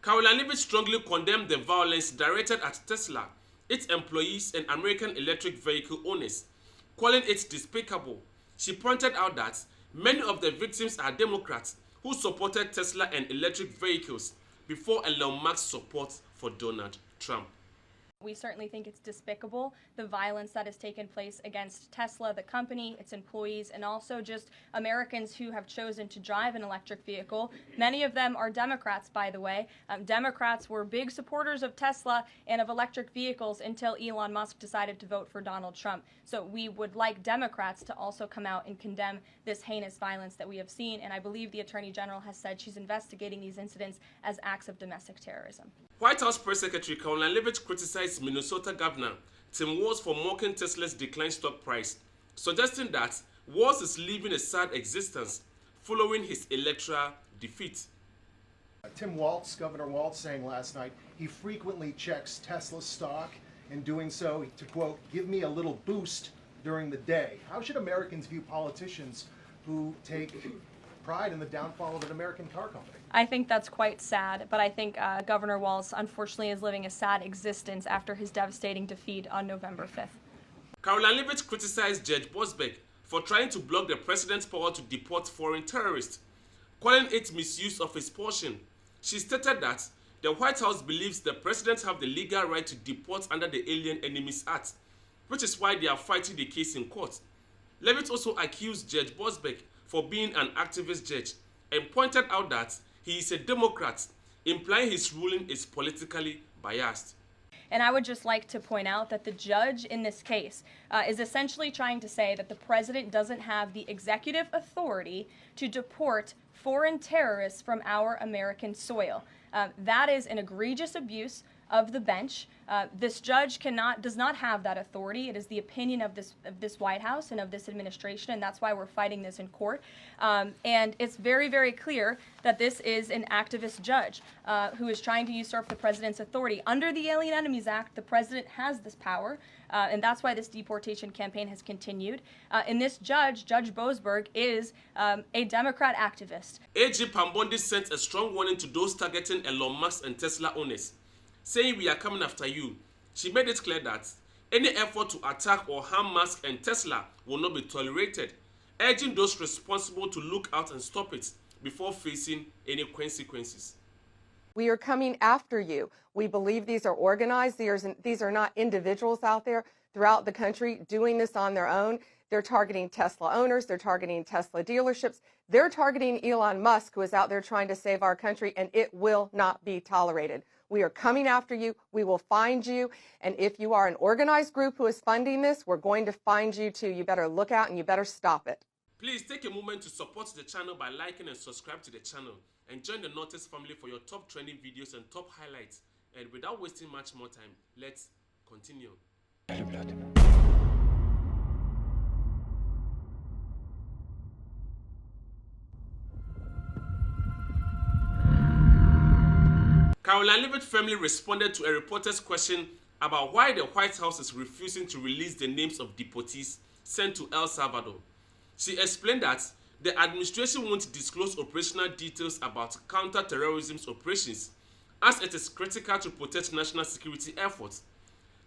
Karoline Leavitt strongly condemned the violence directed at Tesla, its employees, and American electric vehicle owners, calling it despicable. She pointed out that many of the victims are Democrats who supported Tesla and electric vehicles before Elon Musk's support for Donald Trump. We certainly think it's despicable, the violence that has taken place against Tesla, the company, its employees, and also just Americans who have chosen to drive an electric vehicle. Many of them are Democrats, by the way. Democrats were big supporters of Tesla and of electric vehicles until Elon Musk decided to vote for Donald Trump. So we would like Democrats to also come out and condemn this heinous violence that we have seen, and I believe the Attorney General has said she's investigating these incidents as acts of domestic terrorism. White House Press Secretary Karoline Leavitt criticized Minnesota Governor Tim Walz for mocking Tesla's declined stock price, suggesting that Walz is living a sad existence following his electoral defeat. Tim Walz, Governor Walz, saying last night he frequently checks Tesla stock, in doing so to, quote, give me a little boost during the day. How should Americans view politicians who take pride in the downfall of an American car company? I think that's quite sad, but I think Governor Walz unfortunately is living a sad existence after his devastating defeat on November 5th. Karoline Leavitt criticized Judge Boasberg for trying to block the president's power to deport foreign terrorists, calling it misuse of his portion. She stated that the White House believes the presidents have the legal right to deport under the Alien Enemies Act, which is why they are fighting the case in court. Leavitt also accused Judge Boasberg for being an activist judge and pointed out that he is a Democrat, implying his ruling is politically biased. And I would just like to point out that the judge in this case is essentially trying to say that the president doesn't have the executive authority to deport foreign terrorists from our American soil. That is an egregious abuse of the bench. This judge does not have that authority. It is the opinion of this White House and of this administration, and that's why we're fighting this in court. And it's very, very clear that this is an activist judge who is trying to usurp the president's authority. Under the Alien Enemies Act, the president has this power, and that's why this deportation campaign has continued. And this judge, Judge Boasberg, is a Democrat activist. AG Pambondi sent a strong warning to those targeting Elon Musk and Tesla owners, saying we are coming after you. She made it clear that any effort to attack or harm Musk and Tesla will not be tolerated, urging those responsible to look out and stop it before facing any consequences. We are coming after you. We believe these are organized. These are not individuals out there throughout the country doing this on their own. They're targeting Tesla owners. They're targeting Tesla dealerships. They're targeting Elon Musk, who is out there trying to save our country, and it will not be tolerated. We are coming after you. We will find you. And if you are an organized group who is funding this, we're going to find you too. You better look out and you better stop it. Please take a moment to support the channel by liking and subscribe to the channel, and join the Notice family for your top trending videos and top highlights. And without wasting much more time, let's continue. Karoline Leavitt firmly responded to a reporter's question about why the White House is refusing to release the names of deportees sent to El Salvador. She explained that the administration won't disclose operational details about counter-terrorism operations, as it is critical to protect national security efforts.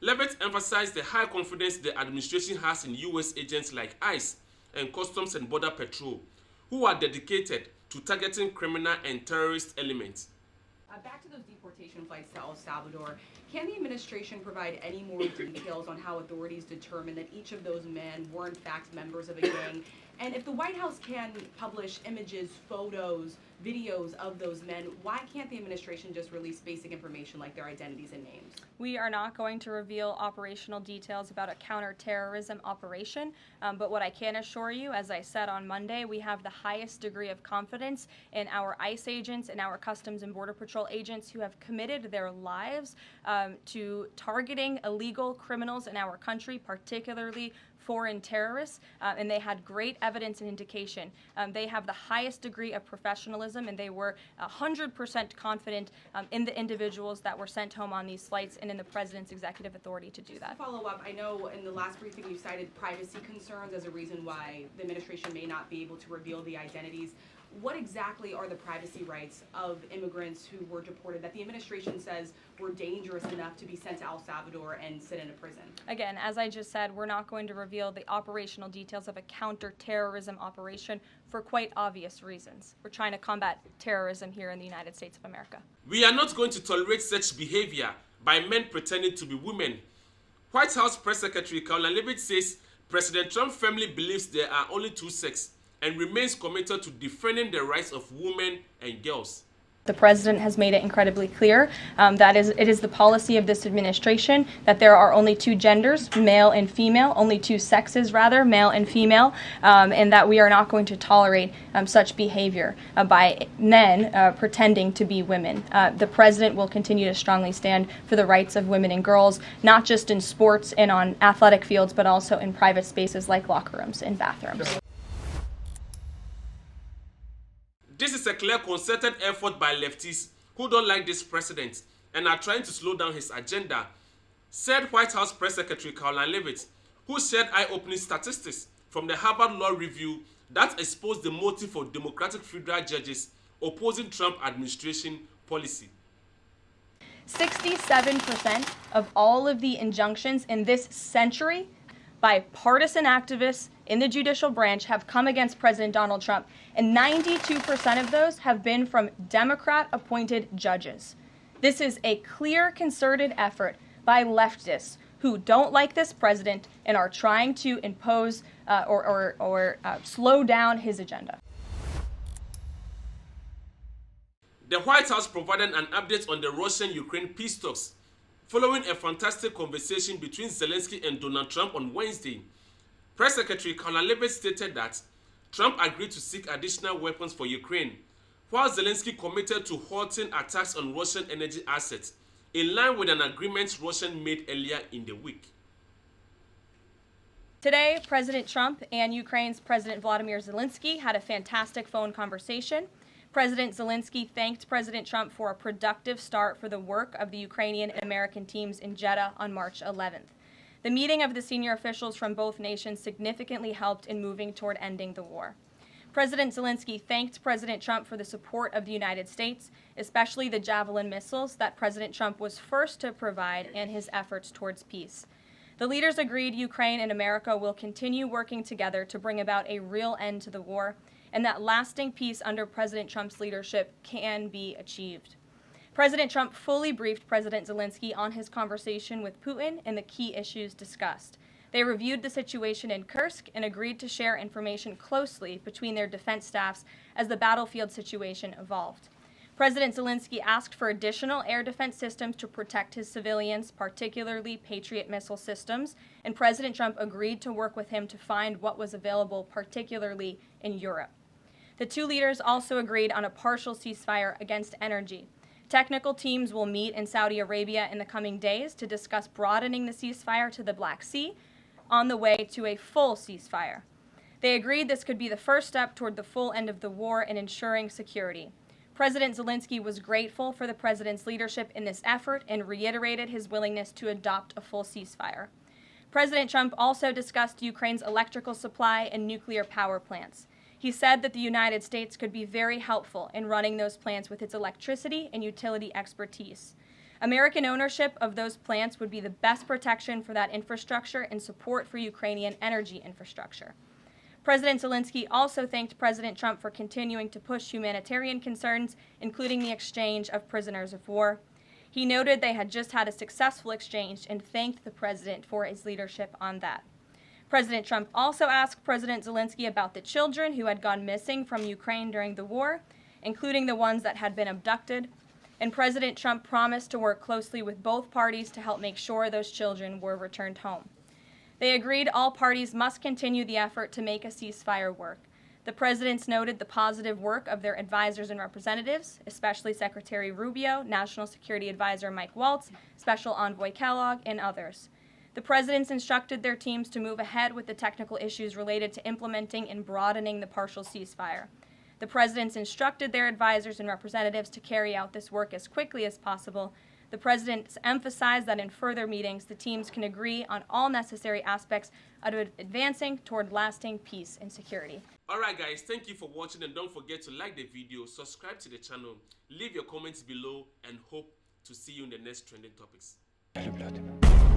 Leavitt emphasized the high confidence the administration has in U.S. agents like ICE and Customs and Border Patrol, who are dedicated to targeting criminal and terrorist elements. Back to those deportation flights to El Salvador, can the administration provide any more details on how authorities determined that each of those men were in fact members of a gang? And if the White House can publish images, photos, videos of those men, why can't the administration just release basic information like their identities and names? We are not going to reveal operational details about a counterterrorism operation, but what I can assure you, as I said on Monday, we have the highest degree of confidence in our ICE agents and our Customs and Border Patrol agents who have committed their lives to targeting illegal criminals in our country, particularly foreign terrorists, and they had great evidence and indication. They have the highest degree of professionalism, and they were 100% confident in the individuals that were sent home on these flights and in the president's executive authority to do that. To follow up, I know in the last briefing you cited privacy concerns as a reason why the administration may not be able to reveal the identities. what exactly are the privacy rights of immigrants who were deported that the administration says were dangerous enough to be sent to El Salvador and sit in a prison? Again, as I just said, we're not going to reveal the operational details of a counterterrorism operation for quite obvious reasons. We're trying to combat terrorism here in the United States of America. We are not going to tolerate such behavior by men pretending to be women. White House Press Secretary Karoline Leavitt says President Trump firmly believes there are only two sexes and remains committed to defending the rights of women and girls. The president has made it incredibly clear that it is the policy of this administration that there are only two genders, male and female, only two sexes rather, male and female, and that we are not going to tolerate such behavior by men pretending to be women. The president will continue to strongly stand for the rights of women and girls, not just in sports and on athletic fields, but also in private spaces like locker rooms and bathrooms. This is a clear concerted effort by leftists who don't like this president and are trying to slow down his agenda, said White House Press Secretary Karoline Leavitt, who shared eye-opening statistics from the Harvard Law Review that exposed the motive for Democratic federal judges opposing Trump administration policy. 67% of all of the injunctions in this century by partisan activists in the judicial branch have come against President Donald Trump, and 92% of those have been from Democrat-appointed judges. This is a clear, concerted effort by leftists who don't like this president and are trying to impose or slow down his agenda. The White House provided an update on the Russian-Ukraine peace talks following a fantastic conversation between Zelensky and Donald Trump on Wednesday. Press Secretary Karoline Leavitt stated that Trump agreed to seek additional weapons for Ukraine, while Zelensky committed to halting attacks on Russian energy assets, in line with an agreement Russia made earlier in the week. Today, President Trump and Ukraine's President Vladimir Zelensky had a fantastic phone conversation. President Zelensky thanked President Trump for a productive start for the work of the Ukrainian and American teams in Jeddah on March 11th. The meeting of the senior officials from both nations significantly helped in moving toward ending the war. President Zelensky thanked President Trump for the support of the United States, especially the Javelin missiles that President Trump was first to provide in his efforts towards peace. The leaders agreed Ukraine and America will continue working together to bring about a real end to the war, and that lasting peace under President Trump's leadership can be achieved. President Trump fully briefed President Zelensky on his conversation with Putin and the key issues discussed. They reviewed the situation in Kursk and agreed to share information closely between their defense staffs as the battlefield situation evolved. President Zelensky asked for additional air defense systems to protect his civilians, particularly Patriot missile systems, and President Trump agreed to work with him to find what was available, particularly in Europe. The two leaders also agreed on a partial ceasefire against energy. Technical teams will meet in Saudi Arabia in the coming days to discuss broadening the ceasefire to the Black Sea on the way to a full ceasefire. They agreed this could be the first step toward the full end of the war and ensuring security. President Zelensky was grateful for the president's leadership in this effort and reiterated his willingness to adopt a full ceasefire. President Trump also discussed Ukraine's electrical supply and nuclear power plants. He said that the United States could be very helpful in running those plants with its electricity and utility expertise. American ownership of those plants would be the best protection for that infrastructure and support for Ukrainian energy infrastructure. President Zelensky also thanked President Trump for continuing to push humanitarian concerns, including the exchange of prisoners of war. He noted they had just had a successful exchange and thanked the president for his leadership on that. President Trump also asked President Zelensky about the children who had gone missing from Ukraine during the war, including the ones that had been abducted, and President Trump promised to work closely with both parties to help make sure those children were returned home. They agreed all parties must continue the effort to make a ceasefire work. The presidents noted the positive work of their advisors and representatives, especially Secretary Rubio, National Security Advisor Mike Waltz, Special Envoy Kellogg, and others. The presidents instructed their teams to move ahead with the technical issues related to implementing and broadening the partial ceasefire. The presidents instructed their advisors and representatives to carry out this work as quickly as possible. The presidents emphasized that in further meetings, the teams can agree on all necessary aspects of advancing toward lasting peace and security. Alright guys, thank you for watching, and don't forget to like the video, subscribe to the channel, leave your comments below, and hope to see you in the next trending topics. Le blood.